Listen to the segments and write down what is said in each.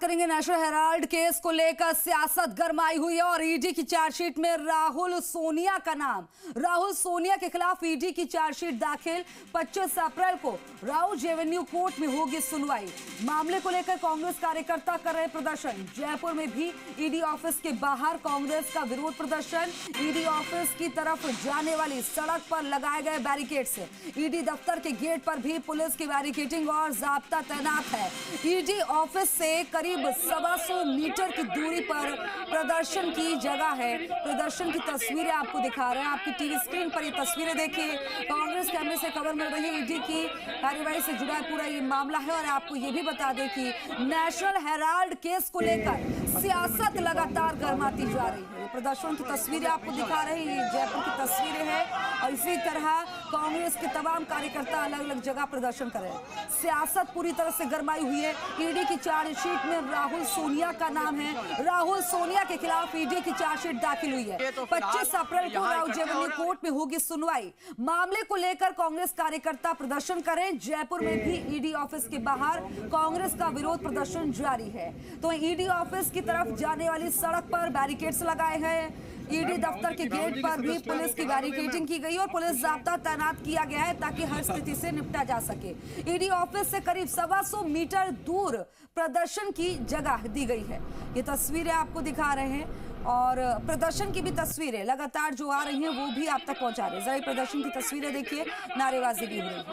करेंगे। National Herald case को लेकर सियासत गरमाई हुई है और ईडी की चार्जशीट में राहुल सोनिया का नाम। राहुल सोनिया के खिलाफ ईडी की चार्जशीट दाखिल। 25 अप्रैल को राउज एवेन्यू कोर्ट में होगी सुनवाई। मामले को लेकर कांग्रेस कार्यकर्ता कर रहे प्रदर्शन। जयपुर में भी ईडी ऑफिस के बाहर कांग्रेस का विरोध प्रदर्शन। ईडी ऑफिस की तरफ जाने वाली सड़क पर लगाए गए बैरिकेड से ईडी दफ्तर के गेट पर भी पुलिस की बैरिकेडिंग और जाब्ता तैनात है। ईडी ऑफिस से करीब 125 मीटर की दूरी पर प्रदर्शन की जगह है। प्रदर्शन की तस्वीरें आपको दिखा रहे हैं। आपकी टीवी स्क्रीन पर ये तस्वीरें देखिए। कांग्रेस कैमरे से खबर मिल रही है। ईडी की कार्यवाही से जुड़ा पूरा ये मामला है और आपको ये भी बता दें कि नेशनल हेराल्ड केस को लेकर सियासत लगातार गर्माती जा रही है। प्रदर्शन की तस्वीरें आपको दिखा रहे हैं। ये जयपुर की तस्वीरें हैं और इसी तरह कांग्रेस के तमाम कार्यकर्ता अलग अलग जगह प्रदर्शन कर रहे हैं। सियासत पूरी तरह से गरमाई हुई है। ईडी की चार्जशीट में राहुल सोनिया का नाम है। राहुल सोनिया के खिलाफ ईडी की चार्जशीट दाखिल हुई है। 25 अप्रैल को राउज एवेन्यू कोर्ट में होगी सुनवाई। मामले को लेकर कांग्रेस कार्यकर्ता प्रदर्शन करें। जयपुर में भी ईडी ऑफिस के बाहर कांग्रेस का विरोध प्रदर्शन जारी है। तो ईडी ऑफिस की तरफ जाने वाली सड़क पर बैरिकेड्स लगाए गए। ईडी दफ्तर के गेट पर भी पुलिस की बैरिकेडिंग की गई और पुलिस जाब्ता तैनात किया गया है ताकि हर स्थिति से निपटा जा सके। ईडी ऑफिस से करीब 125 मीटर दूर प्रदर्शन की जगह दी गई है। ये तस्वीरें आपको दिखा रहे हैं और प्रदर्शन की भी तस्वीरें लगातार जो आ रही हैं वो भी आप तक पहुंचा रहे हैं। जरा प्रदर्शन की तस्वीरें देखिए। नारेबाजी भी हो रही है।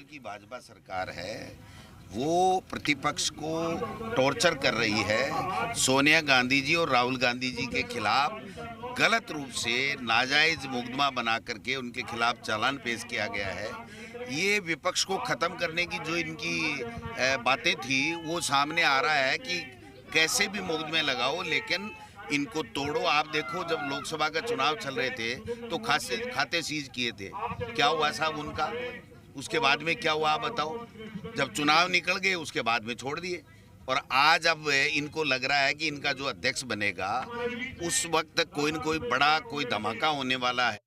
की भाजपा सरकार है वो प्रतिपक्ष को टॉर्चर कर रही है। सोनिया गांधी जी और राहुल गांधी जी के खिलाफ गलत रूप से नाजायज मुकदमा बना करके उनके खिलाफ चालान पेश किया गया है। ये विपक्ष को ख़त्म करने की जो इनकी बातें थी वो सामने आ रहा है कि कैसे भी मुकदमे लगाओ लेकिन इनको तोड़ो। आप देखो जब लोकसभा का चुनाव चल रहे थे तो खाते सीज किए थे। क्या हुआ साहब उनका? उसके बाद में क्या हुआ आप बताओ? जब चुनाव निकल गए उसके बाद में छोड़ दिए। और आज अब इनको लग रहा है कि इनका जो अध्यक्ष बनेगा उस वक्त कोई न कोई बड़ा कोई धमाका होने वाला है।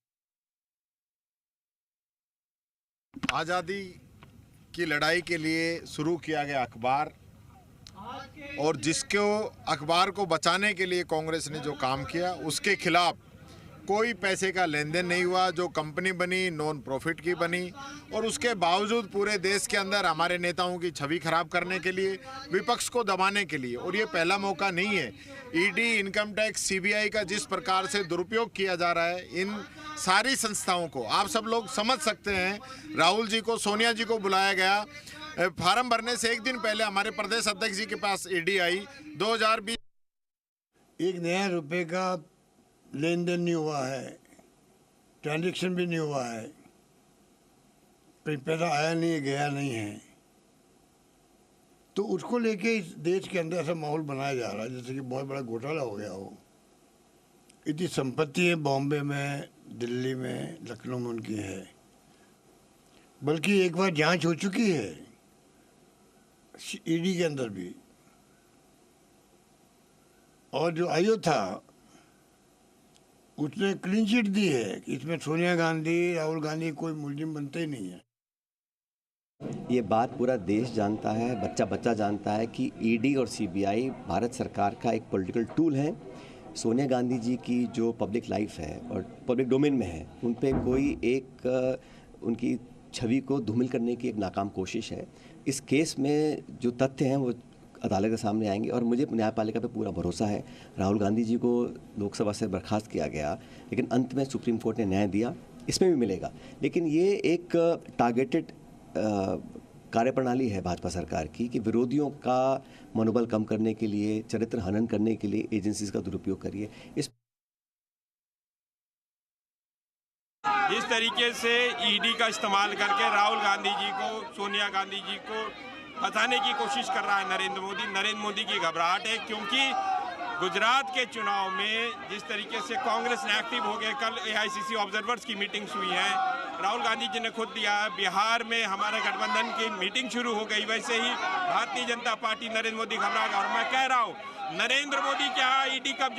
आज़ादी की लड़ाई के लिए शुरू किया गया अखबार और जिसको अखबार को बचाने के लिए कांग्रेस ने जो काम किया उसके खिलाफ कोई पैसे का लेन देन नहीं हुआ। जो कंपनी बनी नॉन प्रॉफिट की बनी और उसके बावजूद पूरे देश के अंदर हमारे नेताओं की छवि खराब करने के लिए, विपक्ष को दबाने के लिए। और ये पहला मौका नहीं है। ईडी, इनकम टैक्स, सीबीआई का जिस प्रकार से दुरुपयोग किया जा रहा है इन सारी संस्थाओं को आप सब लोग समझ सकते हैं। राहुल जी को, सोनिया जी को बुलाया गया। फार्म भरने से एक दिन पहले हमारे प्रदेश अध्यक्ष जी के पास ईडी आई। 2020 एक नया रुपए का लेन देन नहीं हुआ है, ट्रांजैक्शन भी नहीं हुआ है, पैसा आया नहीं है, गया नहीं है। तो उसको लेके इस देश के अंदर ऐसा माहौल बनाया जा रहा है जैसे कि बहुत बड़ा घोटाला हो गया हो। इतनी संपत्ति है बॉम्बे में, दिल्ली में, लखनऊ में उनकी है। बल्कि एक बार जांच हो चुकी है ईडी के अंदर भी। और जो आयोग था उसने क्लीन चिट दी है कि इसमें सोनिया गांधी, राहुल गांधी कोई मुलजिम बनते ही नहीं है। ये बात पूरा देश जानता है, बच्चा बच्चा जानता है कि ईडी और सीबीआई भारत सरकार का एक पॉलिटिकल टूल है। सोनिया गांधी जी की जो पब्लिक लाइफ है और पब्लिक डोमेन में है उन पे कोई एक उनकी छवि को धूमिल करने की एक नाकाम कोशिश है। इस केस में जो तथ्य हैं वो अदालत के सामने आएंगे और मुझे न्यायपालिका पे पूरा भरोसा है। राहुल गांधी जी को लोकसभा से बर्खास्त किया गया लेकिन अंत में सुप्रीम कोर्ट ने न्याय दिया, इसमें भी मिलेगा। लेकिन ये एक टारगेटेड कार्यप्रणाली है भाजपा सरकार की कि विरोधियों का मनोबल कम करने के लिए, चरित्र हनन करने के लिए एजेंसीज का दुरुपयोग करिए। इस तरीके से ईडी का इस्तेमाल करके राहुल गांधी जी को, सोनिया गांधी जी को फंसाने की कोशिश कर रहा है नरेंद्र मोदी। नरेंद्र मोदी की घबराहट है क्योंकि गुजरात के चुनाव में जिस तरीके से कांग्रेस ने एक्टिव हो गए, कल एआईसीसी ऑब्जर्वर्स की मीटिंग्स हुई हैं, राहुल गांधी जी ने खुद दिया, बिहार में हमारे गठबंधन की मीटिंग शुरू हो गई। वैसे ही भारतीय जनता पार्टी, नरेंद्र मोदी घबरा गया। और मैं कह रहा हूँ नरेंद्र मोदी क्या ईडी कब्जा